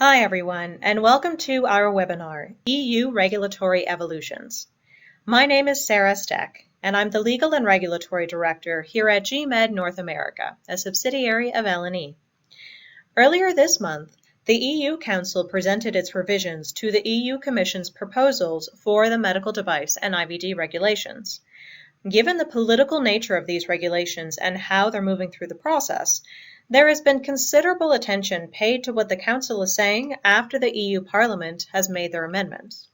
Hi everyone, and welcome to our webinar, EU Regulatory Evolutions. My name is Sarah Steck, and I'm the Legal and Regulatory Director here at GMED North America, a subsidiary of L&E. Earlier this month, the EU Council presented its revisions to the EU Commission's proposals for the medical device and IVD regulations. Given the political nature of these regulations and how they're moving through the process, there has been considerable attention paid to what the Council is saying after the EU Parliament has made their amendments.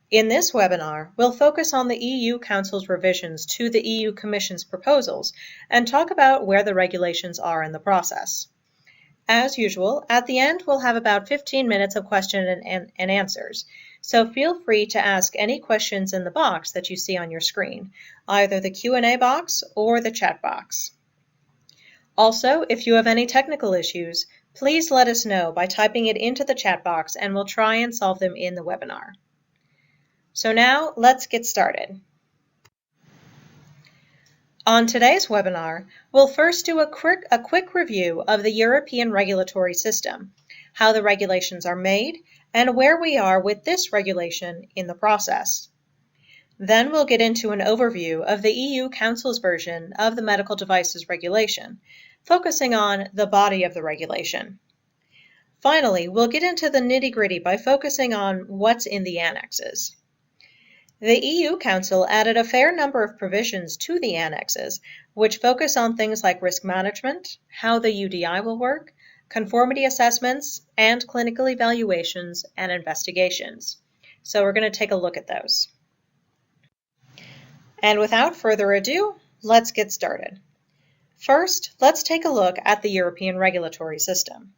In this webinar, we'll focus on the EU Council's revisions to the EU Commission's proposals and talk about where the regulations are in the process. As usual, at the end we'll have about 15 minutes of question and answers, so feel free to ask any questions in the box that you see on your screen, either the Q&A box or the chat box. Also, if you have any technical issues, please let us know by typing it into the chat box and we'll try and solve them in the webinar. So now, let's get started. On today's webinar, we'll first do a quick review of the European regulatory system, how the regulations are made, and where we are with this regulation in the process. Then we'll get into an overview of the EU Council's version of the medical devices regulation, focusing on the body of the regulation. Finally, we'll get into the nitty-gritty by focusing on what's in the annexes. The EU Council added a fair number of provisions to the annexes, which focus on things like risk management, how the UDI will work, conformity assessments, and clinical evaluations and investigations. So we're going to take a look at those. And without further ado, let's get started. First, let's take a look at the European regulatory system.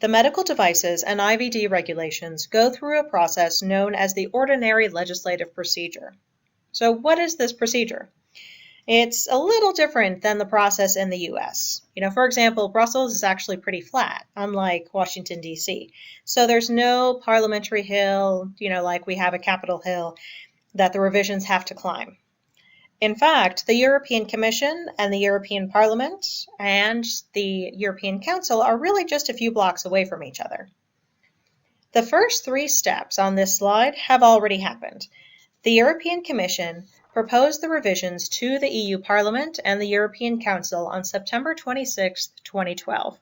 The medical devices and IVD regulations go through a process known as the ordinary legislative procedure. So what is this procedure? It's a little different than the process in the US. For example, Brussels is actually pretty flat, unlike Washington, D.C. So there's no parliamentary hill, like we have a Capitol Hill, that the revisions have to climb. In fact, the European Commission and the European Parliament and the European Council are really just a few blocks away from each other. The first three steps on this slide have already happened. The European Commission proposed the revisions to the EU Parliament and the European Council on September 26, 2012.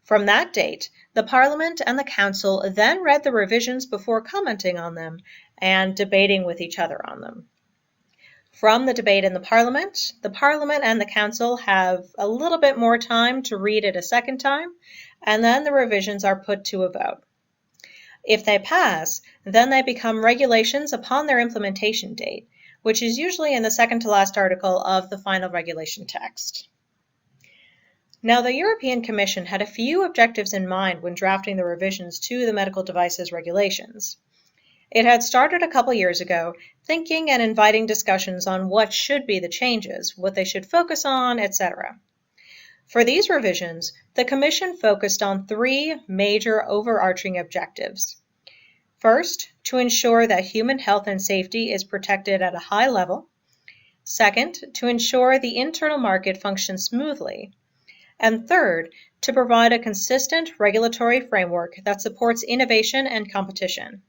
From that date, the Parliament and the Council then read the revisions before commenting on them and debating with each other on them. From the debate in the Parliament and the Council have a little bit more time to read it a second time, and then the revisions are put to a vote. If they pass, then they become regulations upon their implementation date, which is usually in the second to last article of the final regulation text. Now, the European Commission had a few objectives in mind when drafting the revisions to the medical devices regulations. It had started a couple years ago, thinking and inviting discussions on what should be the changes, what they should focus on, etc. For these revisions, the Commission focused on three major overarching objectives. First, to ensure that human health and safety is protected at a high level. Second, to ensure the internal market functions smoothly. And third, to provide a consistent regulatory framework that supports innovation and competition.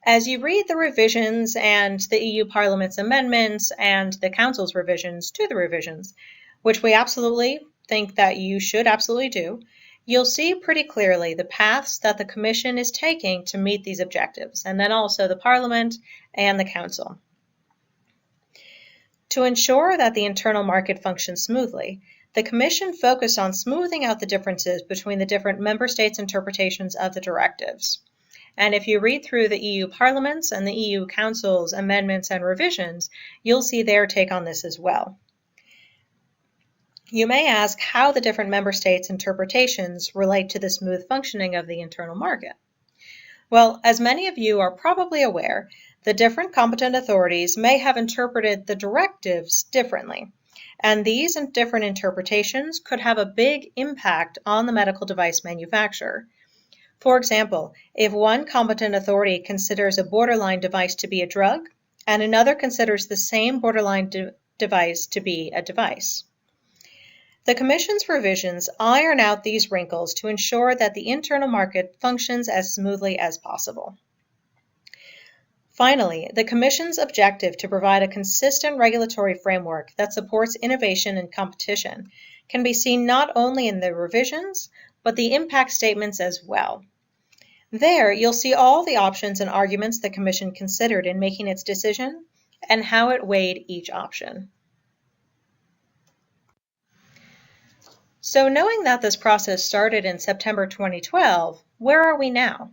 As you read the revisions and the EU Parliament's amendments and the Council's revisions to the revisions, which we absolutely think that you should absolutely do, you'll see pretty clearly the paths that the Commission is taking to meet these objectives, and then also the Parliament and the Council. To ensure that the internal market functions smoothly, the Commission focused on smoothing out the differences between the different member states' interpretations of the directives. And if you read through the EU Parliament's and the EU Council's amendments and revisions, you'll see their take on this as well. You may ask how the different member states' interpretations relate to the smooth functioning of the internal market. Well, as many of you are probably aware, the different competent authorities may have interpreted the directives differently, and these different interpretations could have a big impact on the medical device manufacturer. For example, if one competent authority considers a borderline device to be a drug, and another considers the same borderline device to be a device. The Commission's revisions iron out these wrinkles to ensure that the internal market functions as smoothly as possible. Finally, the Commission's objective to provide a consistent regulatory framework that supports innovation and competition can be seen not only in the revisions, but the impact statements as well. There, you'll see all the options and arguments the Commission considered in making its decision and how it weighed each option. So knowing that this process started in September 2012, where are we now?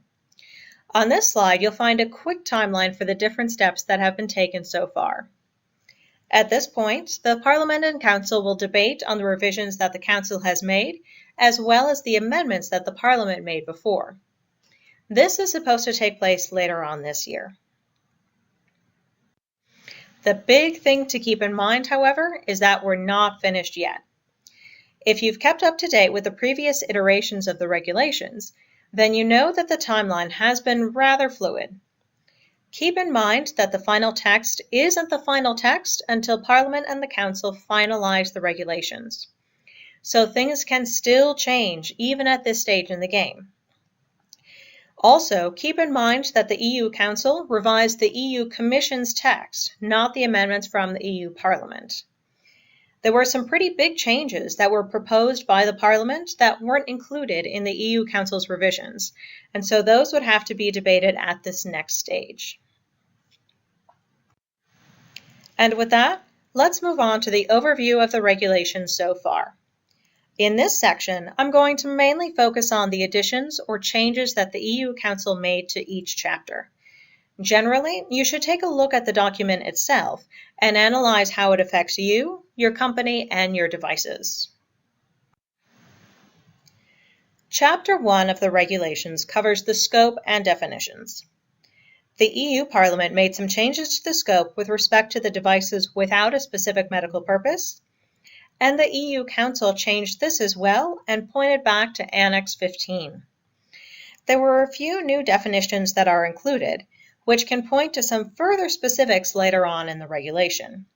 On this slide, you'll find a quick timeline for the different steps that have been taken so far. At this point, the Parliament and Council will debate on the revisions that the Council has made, as well as the amendments that the Parliament made before. This is supposed to take place later on this year. The big thing to keep in mind, however, is that we're not finished yet. If you've kept up to date with the previous iterations of the regulations, then you know that the timeline has been rather fluid. Keep in mind that the final text isn't the final text until Parliament and the Council finalize the regulations. So things can still change even at this stage in the game. Also, keep in mind that the EU Council revised the EU Commission's text, not the amendments from the EU Parliament. There were some pretty big changes that were proposed by the Parliament that weren't included in the EU Council's revisions, and so those would have to be debated at this next stage. And with that, let's move on to the overview of the regulations so far. In this section, I'm going to mainly focus on the additions or changes that the EU Council made to each chapter. Generally, you should take a look at the document itself and analyze how it affects you, your company, and your devices. Chapter 1 of the regulations covers the scope and definitions. The EU Parliament made some changes to the scope with respect to the devices without a specific medical purpose, and the EU Council changed this as well and pointed back to Annex 15. There were a few new definitions that are included, which can point to some further specifics later on in the regulation.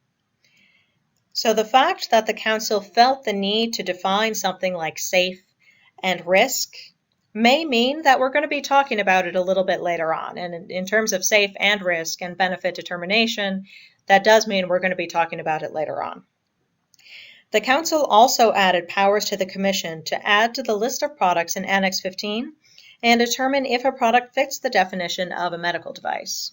So the fact that the Council felt the need to define something like safe and risk may mean that we're going to be talking about it a little bit later on. And in terms of safe and risk and benefit determination, that does mean we're going to be talking about it later on. The Council also added powers to the Commission to add to the list of products in Annex 15 and determine if a product fits the definition of a medical device.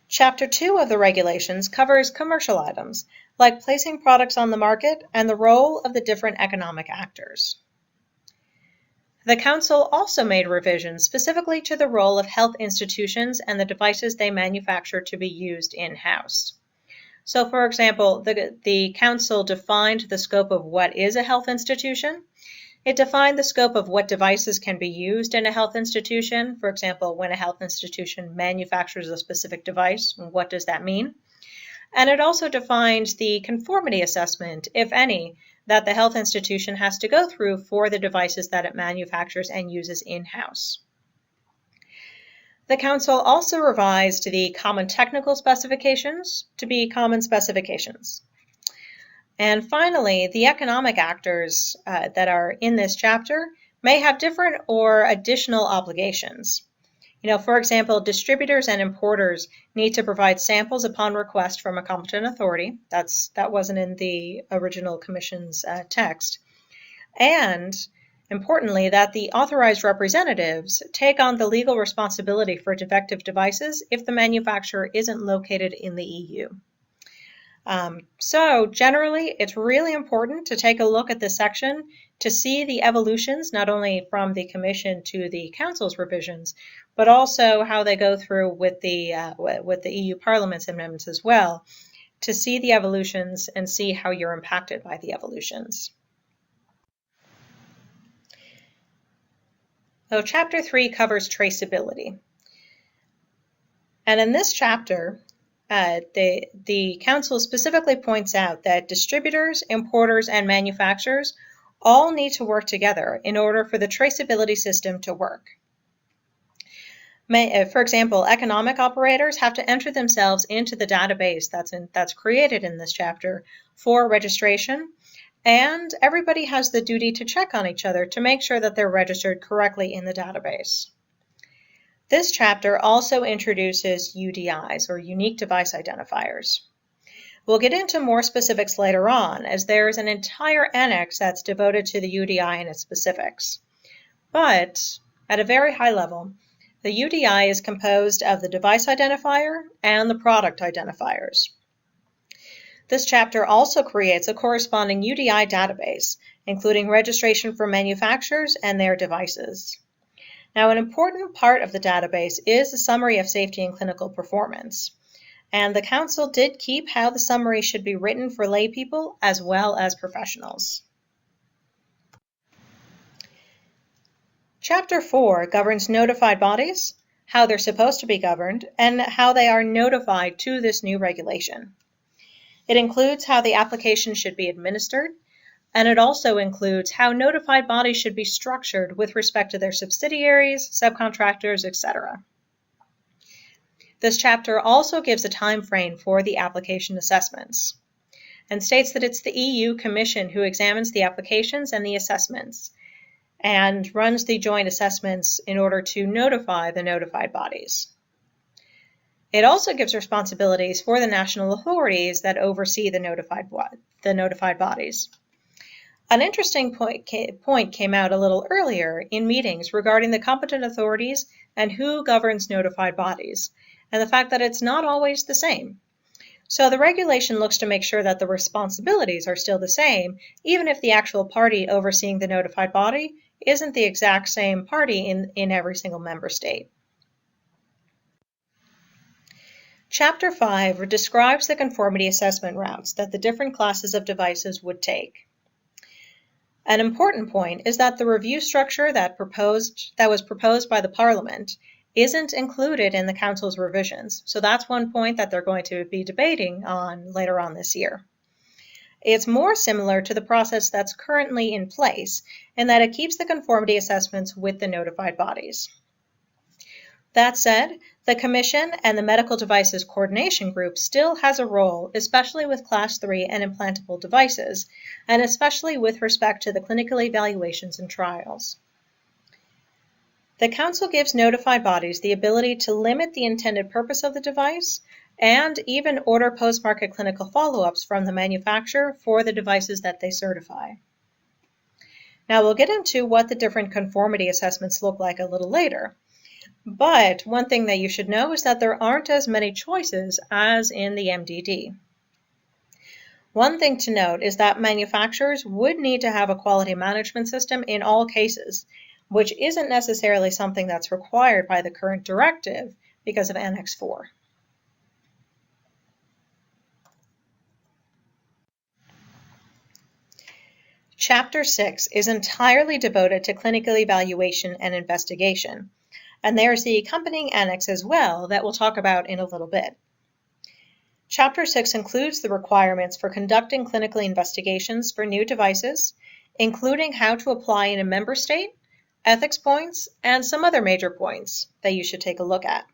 Chapter 2 of the regulations covers commercial items, like placing products on the market and the role of the different economic actors. The Council also made revisions specifically to the role of health institutions and the devices they manufacture to be used in-house. So, for example, the Council defined the scope of what is a health institution. It defined the scope of what devices can be used in a health institution. For example, when a health institution manufactures a specific device, what does that mean? And it also defined the conformity assessment, if any, that the health institution has to go through for the devices that it manufactures and uses in-house. The Council also revised the common technical specifications to be common specifications. And finally, the economic actors that are in this chapter may have different or additional obligations. For example, distributors and importers need to provide samples upon request from a competent authority. That wasn't in the original Commission's text. And importantly, that the authorized representatives take on the legal responsibility for defective devices if the manufacturer isn't located in the EU. So generally, it's really important to take a look at this section to see the evolutions, not only from the Commission to the Council's revisions, but also how they go through with the EU Parliament's amendments as well, to see the evolutions and see how you're impacted by the evolutions. So Chapter 3 covers traceability. And in this chapter, the Council specifically points out that distributors, importers, and manufacturers all need to work together in order for the traceability system to work. For example, economic operators have to enter themselves into the database that's created in this chapter for registration, and everybody has the duty to check on each other to make sure that they're registered correctly in the database. This chapter also introduces UDIs, or Unique Device Identifiers. We'll get into more specifics later on, as there is an entire annex that's devoted to the UDI and its specifics. But at a very high level, the UDI is composed of the device identifier and the product identifiers. This chapter also creates a corresponding UDI database, including registration for manufacturers and their devices. Now, an important part of the database is a summary of safety and clinical performance. And the Council did keep how the summary should be written for lay people as well as professionals. Chapter 4 governs notified bodies, how they're supposed to be governed, and how they are notified to this new regulation. It includes how the application should be administered, and it also includes how notified bodies should be structured with respect to their subsidiaries, subcontractors, etc. This chapter also gives a time frame for the application assessments and states that it's the EU Commission who examines the applications and the assessments and runs the joint assessments in order to notify the notified bodies. It also gives responsibilities for the national authorities that oversee the notified bodies. An interesting point came out a little earlier in meetings regarding the competent authorities and who governs notified bodies, and the fact that it's not always the same. So the regulation looks to make sure that the responsibilities are still the same, even if the actual party overseeing the notified body isn't the exact same party in every single member state. Chapter 5 describes the conformity assessment routes that the different classes of devices would take. An important point is that the review structure that was proposed by the Parliament isn't included in the Council's revisions, so that's one point that they're going to be debating on later on this year. It's more similar to the process that's currently in place in that it keeps the conformity assessments with the notified bodies. That said, the Commission and the Medical Devices Coordination Group still has a role, especially with Class 3 and implantable devices, and especially with respect to the clinical evaluations and trials. The Council gives notified bodies the ability to limit the intended purpose of the device and even order post-market clinical follow-ups from the manufacturer for the devices that they certify. Now we'll get into what the different conformity assessments look like a little later, but one thing that you should know is that there aren't as many choices as in the MDD. One thing to note is that manufacturers would need to have a quality management system in all cases, which isn't necessarily something that's required by the current directive because of Annex 4. Chapter 6 is entirely devoted to clinical evaluation and investigation, and there's the accompanying annex as well that we'll talk about in a little bit. Chapter 6 includes the requirements for conducting clinical investigations for new devices, including how to apply in a member state, ethics points, and some other major points that you should take a look at.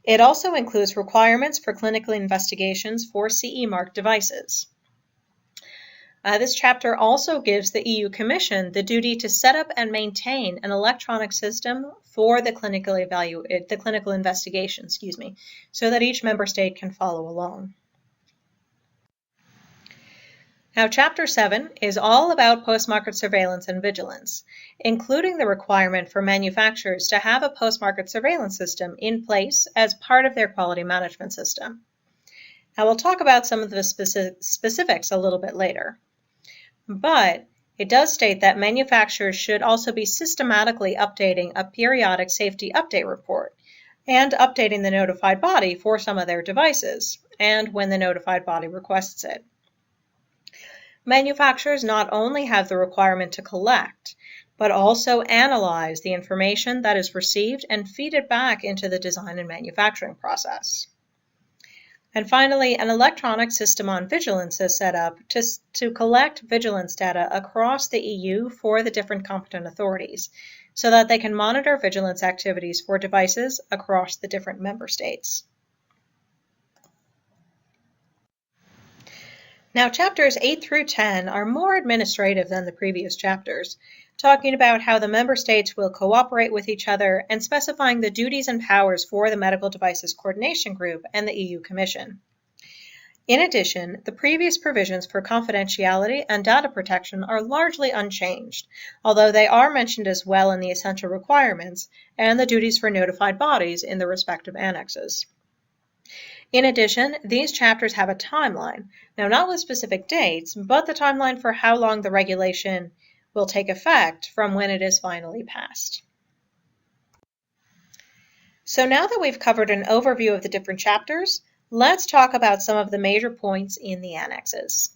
It also includes requirements for clinical investigations for CE marked devices. This chapter also gives the EU Commission the duty to set up and maintain an electronic system for the clinical investigation, so that each member state can follow along. Now, Chapter 7 is all about post-market surveillance and vigilance, including the requirement for manufacturers to have a post-market surveillance system in place as part of their quality management system. Now, we'll talk about some of the specifics a little bit later. But it does state that manufacturers should also be systematically updating a periodic safety update report and updating the notified body for some of their devices and when the notified body requests it. Manufacturers not only have the requirement to collect, but also analyze the information that is received and feed it back into the design and manufacturing process. And finally, an electronic system on vigilance is set up to collect vigilance data across the EU for the different competent authorities, so that they can monitor vigilance activities for devices across the different member states. Now, chapters 8 through 10 are more administrative than the previous chapters, talking about how the member states will cooperate with each other and specifying the duties and powers for the Medical Devices Coordination Group and the EU Commission. In addition, the previous provisions for confidentiality and data protection are largely unchanged, although they are mentioned as well in the essential requirements and the duties for notified bodies in the respective annexes. In addition, these chapters have a timeline, now not with specific dates, but the timeline for how long the regulation will take effect from when it is finally passed. So now that we've covered an overview of the different chapters, let's talk about some of the major points in the annexes.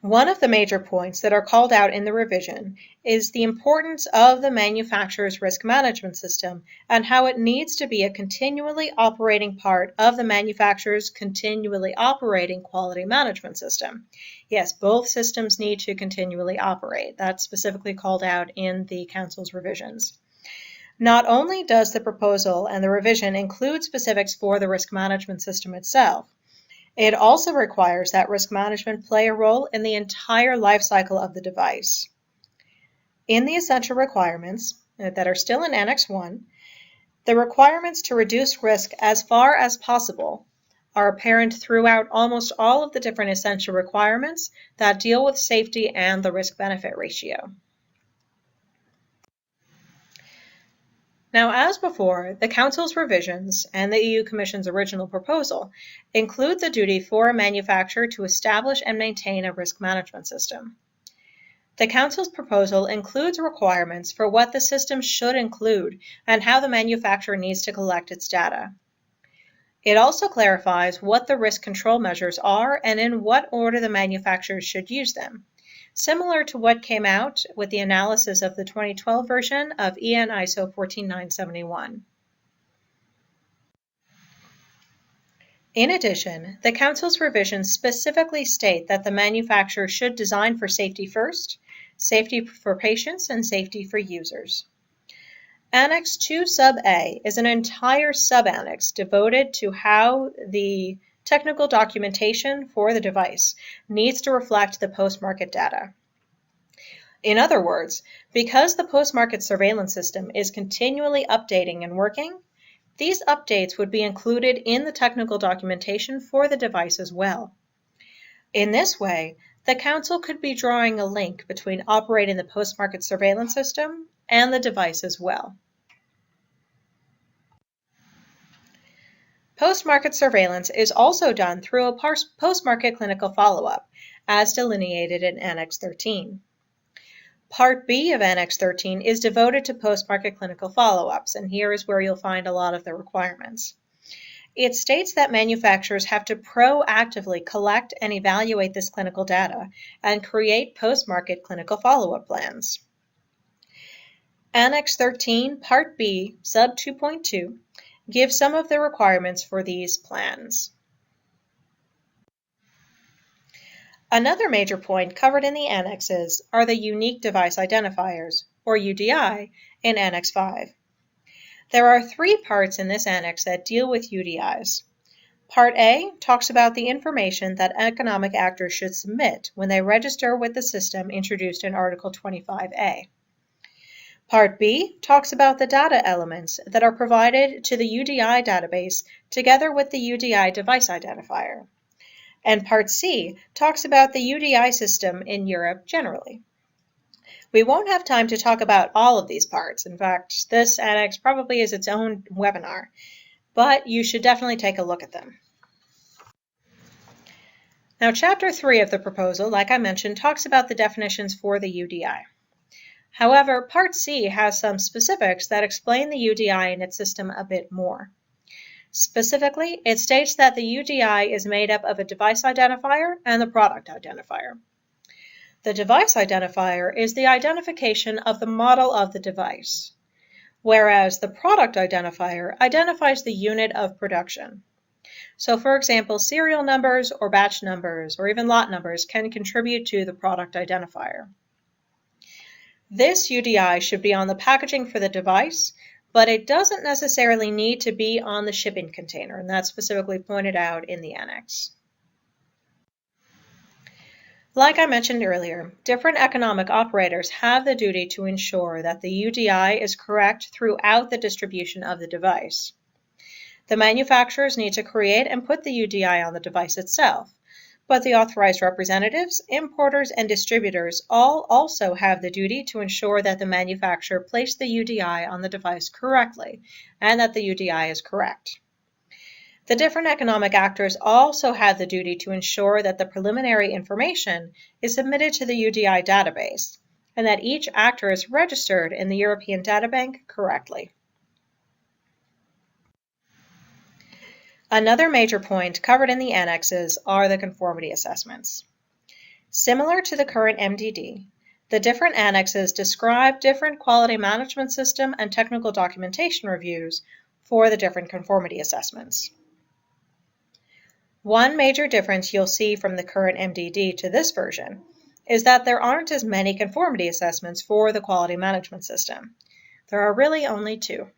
One of the major points that are called out in the revision is the importance of the manufacturer's risk management system and how it needs to be a continually operating part of the manufacturer's continually operating quality management system. Yes, both systems need to continually operate. That's specifically called out in the Council's revisions. Not only does the proposal and the revision include specifics for the risk management system itself, it also requires that risk management play a role in the entire life cycle of the device. In the essential requirements that are still in Annex 1, the requirements to reduce risk as far as possible are apparent throughout almost all of the different essential requirements that deal with safety and the risk-benefit ratio. Now, as before, the Council's revisions and the EU Commission's original proposal include the duty for a manufacturer to establish and maintain a risk management system. The Council's proposal includes requirements for what the system should include and how the manufacturer needs to collect its data. It also clarifies what the risk control measures are and in what order the manufacturers should use them, similar to what came out with the analysis of the 2012 version of EN ISO 14971. In addition, the Council's revisions specifically state that the manufacturer should design for safety first, safety for patients, and safety for users. Annex 2 Sub A is an entire sub-annex devoted to how the technical documentation for the device needs to reflect the post-market data. In other words, because the post-market surveillance system is continually updating and working, these updates would be included in the technical documentation for the device as well. In this way, the Council could be drawing a link between operating the post-market surveillance system and the device as well. Post-market surveillance is also done through a post-market clinical follow-up, as delineated in Annex 13. Part B of Annex 13 is devoted to post-market clinical follow-ups, and here is where you'll find a lot of the requirements. It states that manufacturers have to proactively collect and evaluate this clinical data and create post-market clinical follow-up plans. Annex 13, Part B, Sub 2.2, gives some of the requirements for these plans. Another major point covered in the annexes are the Unique Device Identifiers, or UDI, in Annex 5. There are 3 parts in this annex that deal with UDIs. Part A talks about the information that economic actors should submit when they register with the system introduced in Article 25A. Part B talks about the data elements that are provided to the UDI database together with the UDI device identifier. And Part C talks about the UDI system in Europe generally. We won't have time to talk about all of these parts. In fact, this annex probably is its own webinar, but you should definitely take a look at them. Now, Chapter 3 of the proposal, like I mentioned, talks about the definitions for the UDI. However, Part C has some specifics that explain the UDI and its system a bit more. Specifically, it states that the UDI is made up of a device identifier and the product identifier. The device identifier is the identification of the model of the device, whereas the product identifier identifies the unit of production. So, for example, serial numbers or batch numbers or even lot numbers can contribute to the product identifier. This UDI should be on the packaging for the device, but it doesn't necessarily need to be on the shipping container, and that's specifically pointed out in the annex. Like I mentioned earlier, different economic operators have the duty to ensure that the UDI is correct throughout the distribution of the device. The manufacturers need to create and put the UDI on the device itself, but the authorized representatives, importers, and distributors all also have the duty to ensure that the manufacturer placed the UDI on the device correctly and that the UDI is correct. The different economic actors also have the duty to ensure that the preliminary information is submitted to the UDI database and that each actor is registered in the European Data Bank correctly. Another major point covered in the annexes are the conformity assessments. Similar to the current MDD, the different annexes describe different quality management system and technical documentation reviews for the different conformity assessments. One major difference you'll see from the current MDD to this version is that there aren't as many conformity assessments for the quality management system. There are really only two.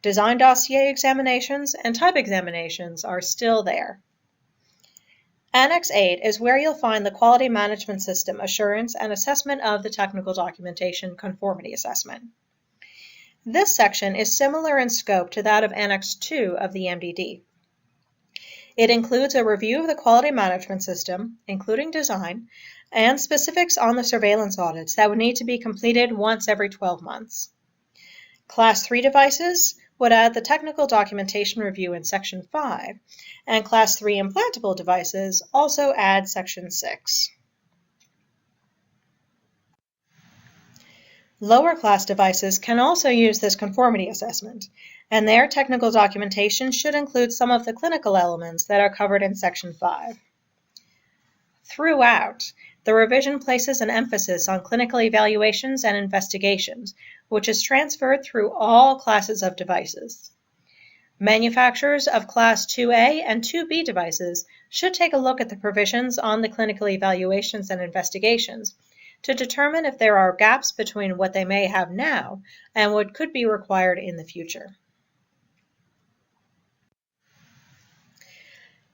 Design dossier examinations and type examinations are still there. Annex 8 is where you'll find the quality management system assurance and assessment of the technical documentation conformity assessment. This section is similar in scope to that of Annex 2 of the MDD. It includes a review of the quality management system, including design, and specifics on the surveillance audits that would need to be completed once every 12 months. Class 3 devices would add the technical documentation review in Section 5, and Class 3 implantable devices also add Section 6. Lower class devices can also use this conformity assessment, and their technical documentation should include some of the clinical elements that are covered in Section 5. Throughout, the revision places an emphasis on clinical evaluations and investigations, which is transferred through all classes of devices. Manufacturers of Class 2A and 2B devices should take a look at the provisions on the clinical evaluations and investigations to determine if there are gaps between what they may have now and what could be required in the future.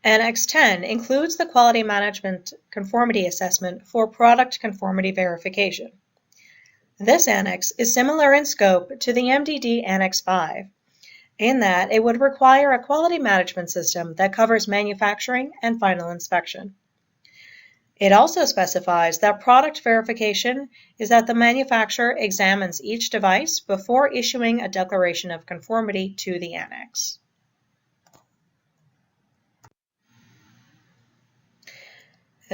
Annex 10 includes the Quality Management Conformity Assessment for Product Conformity Verification. This annex is similar in scope to the MDD Annex 5, in that it would require a quality management system that covers manufacturing and final inspection. It also specifies that product verification is that the manufacturer examines each device before issuing a declaration of conformity to the annex.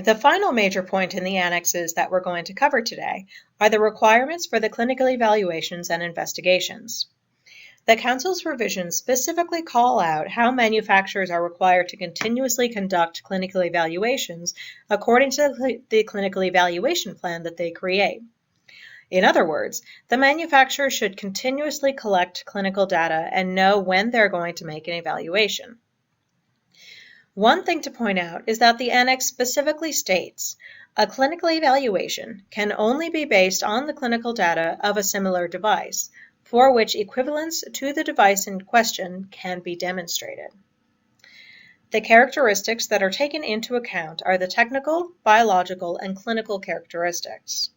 The final major point in the annexes that we're going to cover today are the requirements for the clinical evaluations and investigations. The Council's revisions specifically call out how manufacturers are required to continuously conduct clinical evaluations according to the clinical evaluation plan that they create. In other words, the manufacturer should continuously collect clinical data and know when they're going to make an evaluation. One thing to point out is that the annex specifically states a clinical evaluation can only be based on the clinical data of a similar device, for which equivalence to the device in question can be demonstrated. The characteristics that are taken into account are the technical, biological, and clinical characteristics.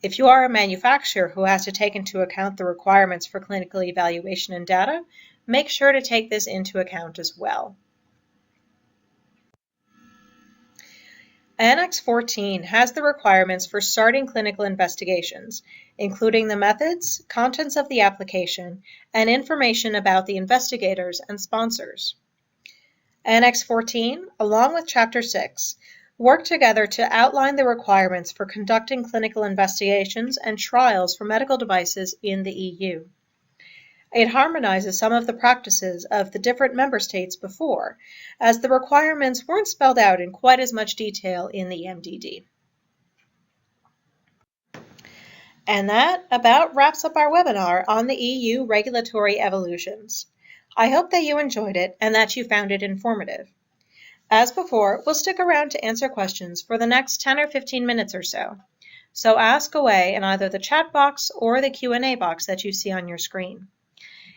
If you are a manufacturer who has to take into account the requirements for clinical evaluation and data, make sure to take this into account as well. Annex 14 has the requirements for starting clinical investigations, including the methods, contents of the application, and information about the investigators and sponsors. Annex 14, along with Chapter 6, work together to outline the requirements for conducting clinical investigations and trials for medical devices in the EU. It harmonizes some of the practices of the different member states before, as the requirements weren't spelled out in quite as much detail in the MDD. And that about wraps up our webinar on the EU regulatory evolutions. I hope that you enjoyed it and that you found it informative. As before, we'll stick around to answer questions for the next 10 or 15 minutes or so. So ask away in either the chat box or the Q&A box that you see on your screen.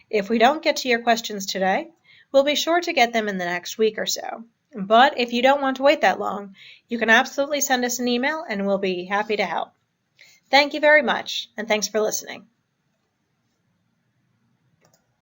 If we don't get to your questions today, we'll be sure to get them in the next week or so. But if you don't want to wait that long, you can absolutely send us an email and we'll be happy to help. Thank you very much, and thanks for listening.